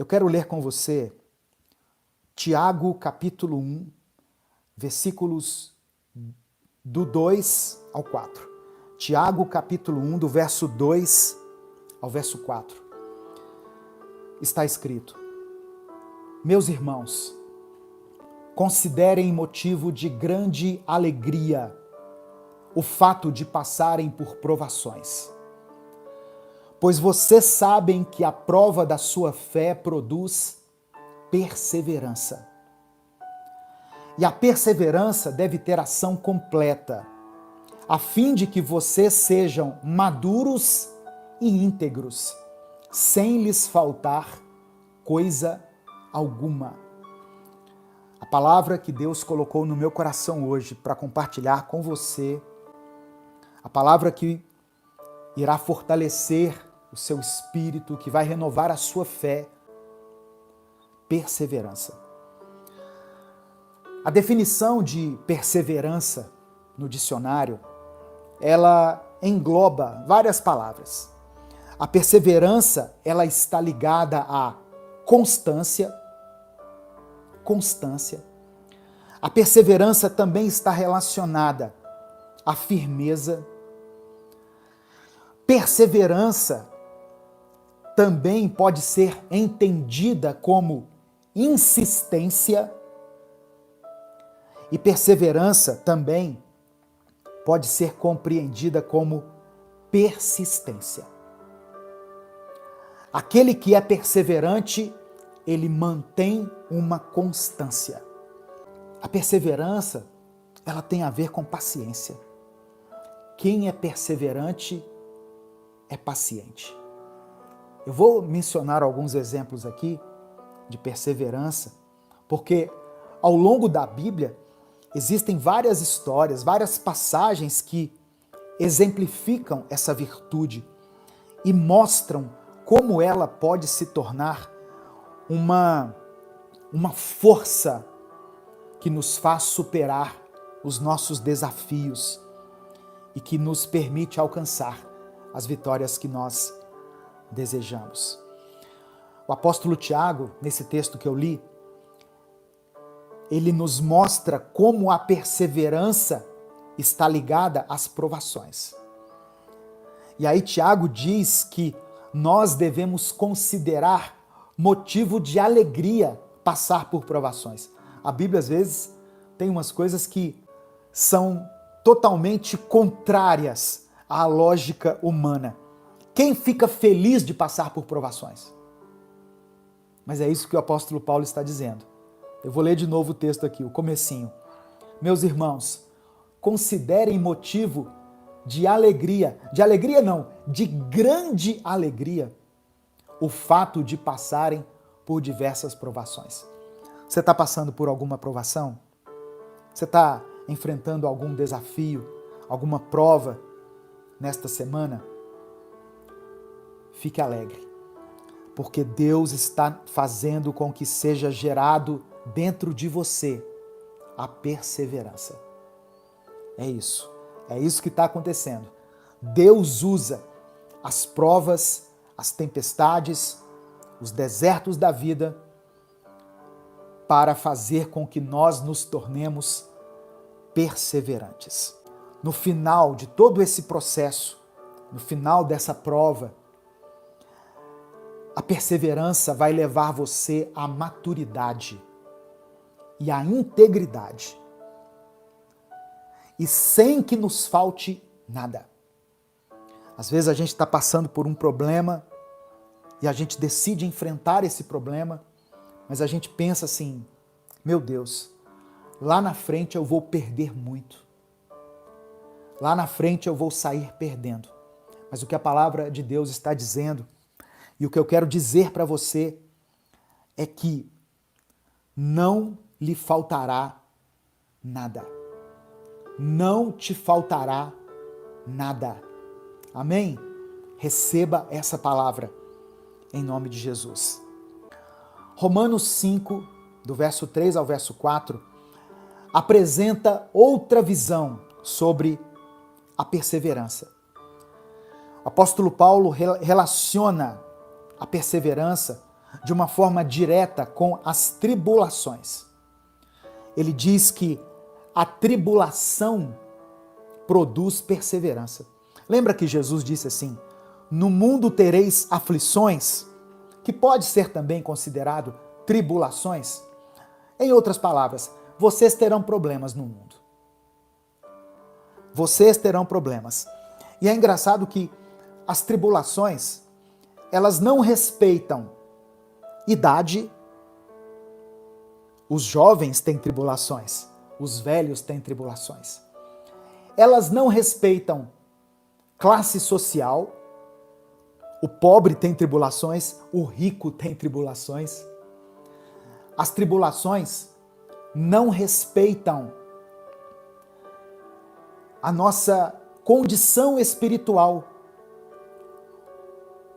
Eu quero ler com você Tiago capítulo 1, versículos do 2 ao 4. Tiago capítulo 1, do verso 2 ao verso 4. Está escrito: Meus irmãos, considerem motivo de grande alegria o fato de passarem por provações, pois vocês sabem que a prova da sua fé produz perseverança. E a perseverança deve ter ação completa, a fim de que vocês sejam maduros e íntegros, sem lhes faltar coisa alguma. A palavra que Deus colocou no meu coração hoje para compartilhar com você, a palavra que irá fortalecer o seu espírito, que vai renovar a sua fé, perseverança. A definição de perseverança no dicionário, ela engloba várias palavras. A perseverança, ela está ligada à constância. A perseverança também está relacionada à firmeza. Perseverança também pode ser entendida como insistência, e perseverança também pode ser compreendida como persistência. Aquele que é perseverante, ele mantém uma constância. A perseverança, ela tem a ver com paciência. Quem é perseverante é paciente. Eu vou mencionar alguns exemplos aqui de perseverança, porque ao longo da Bíblia existem várias histórias, várias passagens que exemplificam essa virtude e mostram como ela pode se tornar uma força que nos faz superar os nossos desafios e que nos permite alcançar as vitórias que nós desejamos. O apóstolo Tiago, nesse texto que eu li, ele nos mostra como a perseverança está ligada às provações. E aí Tiago diz que nós devemos considerar motivo de alegria passar por provações. A Bíblia, às vezes, tem umas coisas que são totalmente contrárias à lógica humana. Quem fica feliz de passar por provações? Mas é isso que o apóstolo Paulo está dizendo. Eu vou ler de novo o texto aqui, o comecinho. Meus irmãos, considerem motivo de alegria, de grande alegria, o fato de passarem por diversas provações. Você está passando por alguma provação? Você está enfrentando algum desafio, alguma prova nesta semana? Fique alegre, porque Deus está fazendo com que seja gerado dentro de você a perseverança. É isso que está acontecendo. Deus usa as provas, as tempestades, os desertos da vida para fazer com que nós nos tornemos perseverantes. No final de todo esse processo, no final dessa prova, a perseverança vai levar você à maturidade e à integridade. E sem que nos falte nada. Às vezes a gente está passando por um problema e a gente decide enfrentar esse problema, mas a gente pensa assim, meu Deus, lá na frente eu vou perder muito. Lá na frente eu vou sair perdendo. Mas o que a palavra de Deus está dizendo, e o que eu quero dizer para você, é que não lhe faltará nada. Não te faltará nada. Amém? Receba essa palavra em nome de Jesus. Romanos 5, do verso 3 ao verso 4, apresenta outra visão sobre a perseverança. O apóstolo Paulo relaciona a perseverança de uma forma direta com as tribulações. Ele diz que a tribulação produz perseverança. Lembra que Jesus disse assim: no mundo tereis aflições, que pode ser também considerado tribulações? Em outras palavras, vocês terão problemas no mundo. Vocês terão problemas. E é engraçado que as tribulações, elas não respeitam idade. Os jovens têm tribulações, os velhos têm tribulações. Elas não respeitam classe social. O pobre tem tribulações, o rico tem tribulações. As tribulações não respeitam a nossa condição espiritual.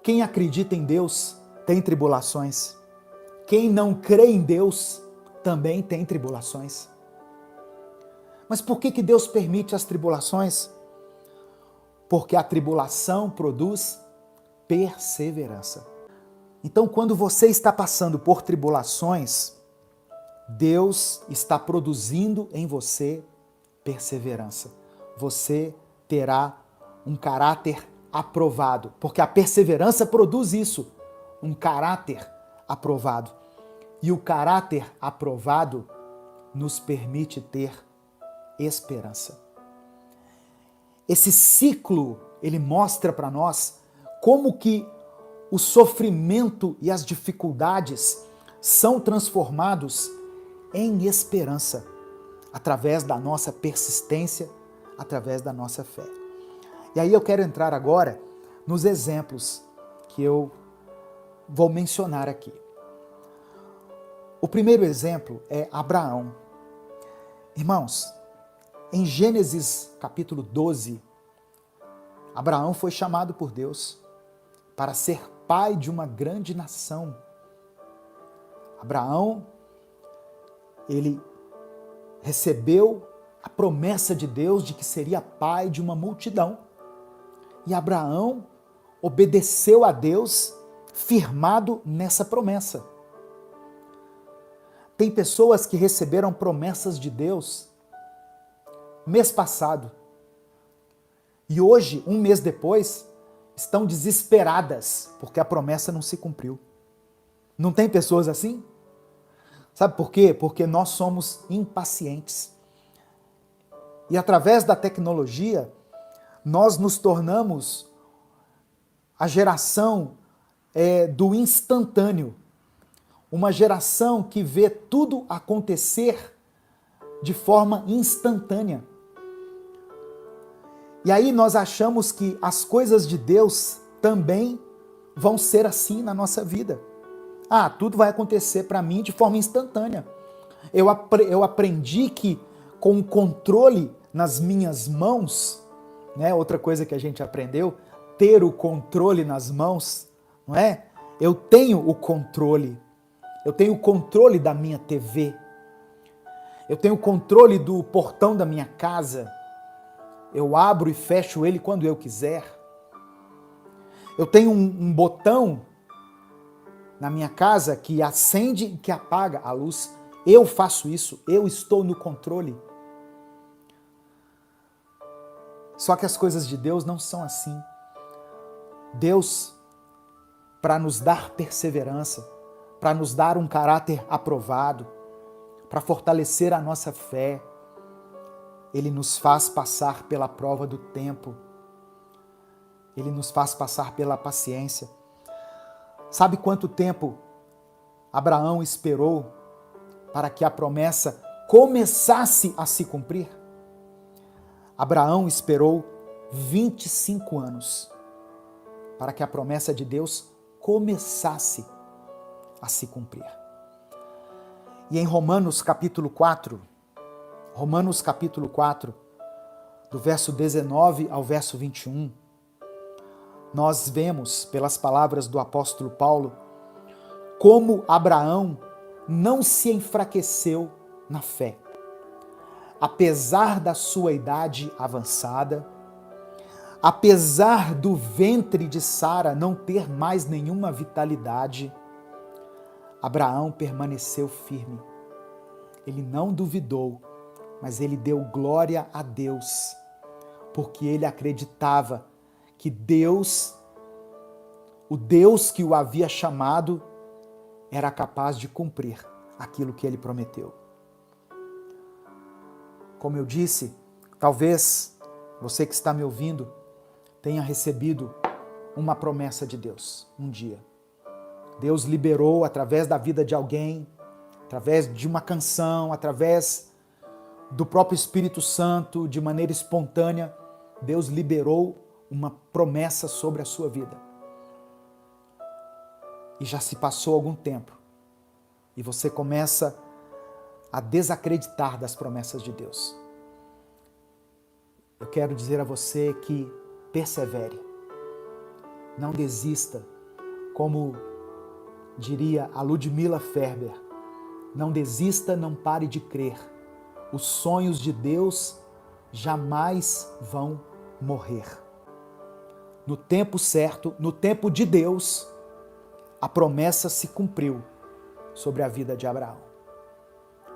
Quem acredita em Deus tem tribulações. Quem não crê em Deus também tem tribulações. Mas por que Deus permite as tribulações? Porque a tribulação produz perseverança. Então, quando você está passando por tribulações, Deus está produzindo em você perseverança. Você terá um caráter aprovado, porque a perseverança produz isso, um caráter aprovado. E o caráter aprovado nos permite ter esperança. Esse ciclo, ele mostra para nós como que o sofrimento e as dificuldades são transformados em esperança, através da nossa persistência, através da nossa fé. E aí eu quero entrar agora nos exemplos que eu vou mencionar aqui. O primeiro exemplo é Abraão. Irmãos, em Gênesis capítulo 12, Abraão foi chamado por Deus para ser pai de uma grande nação. Abraão, ele recebeu a promessa de Deus de que seria pai de uma multidão. E Abraão obedeceu a Deus, firmado nessa promessa. Tem pessoas que receberam promessas de Deus mês passado e hoje, um mês depois, estão desesperadas porque a promessa não se cumpriu. Não tem pessoas assim? Sabe por quê? Porque nós somos impacientes. E através da tecnologia, nós nos tornamos a geração do instantâneo. Uma geração que vê tudo acontecer de forma instantânea. E aí nós achamos que as coisas de Deus também vão ser assim na nossa vida. Ah, tudo vai acontecer para mim de forma instantânea. Eu aprendi que com o controle nas minhas mãos, né? Outra coisa que a gente aprendeu, ter o controle nas mãos, não é? Eu tenho o controle. Eu tenho o controle da minha TV. Eu tenho o controle do portão da minha casa. Eu abro e fecho ele quando eu quiser. Eu tenho um botão na minha casa que acende e que apaga a luz. Eu faço isso, eu estou no controle. Só que as coisas de Deus não são assim. Deus, para nos dar perseverança, para nos dar um caráter aprovado, para fortalecer a nossa fé, Ele nos faz passar pela prova do tempo. Ele nos faz passar pela paciência. Sabe quanto tempo Abraão esperou para que a promessa começasse a se cumprir? Abraão esperou 25 anos para que a promessa de Deus começasse a se cumprir. E em Romanos capítulo 4, do verso 19 ao verso 21, nós vemos, pelas palavras do apóstolo Paulo, como Abraão não se enfraqueceu na fé. Apesar da sua idade avançada, apesar do ventre de Sara não ter mais nenhuma vitalidade, Abraão permaneceu firme. Ele não duvidou, mas ele deu glória a Deus, porque ele acreditava que Deus, o Deus que o havia chamado, era capaz de cumprir aquilo que ele prometeu. Como eu disse, talvez você que está me ouvindo tenha recebido uma promessa de Deus um dia. Deus liberou através da vida de alguém, através de uma canção, através do próprio Espírito Santo, de maneira espontânea, Deus liberou uma promessa sobre a sua vida. E já se passou algum tempo, e você começa a desacreditar das promessas de Deus. Eu quero dizer a você que persevere, não desista, como diria a Ludmila Ferber, não desista, não pare de crer. Os sonhos de Deus jamais vão morrer. No tempo certo, no tempo de Deus, a promessa se cumpriu sobre a vida de Abraão.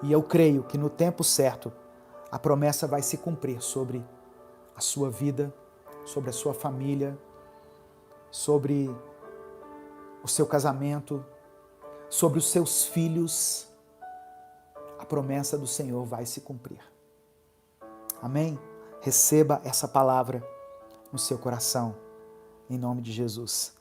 E eu creio que no tempo certo, a promessa vai se cumprir sobre a sua vida, sobre a sua família, sobre o seu casamento, sobre os seus filhos. A promessa do Senhor vai se cumprir. Amém? Receba essa palavra no seu coração, em nome de Jesus.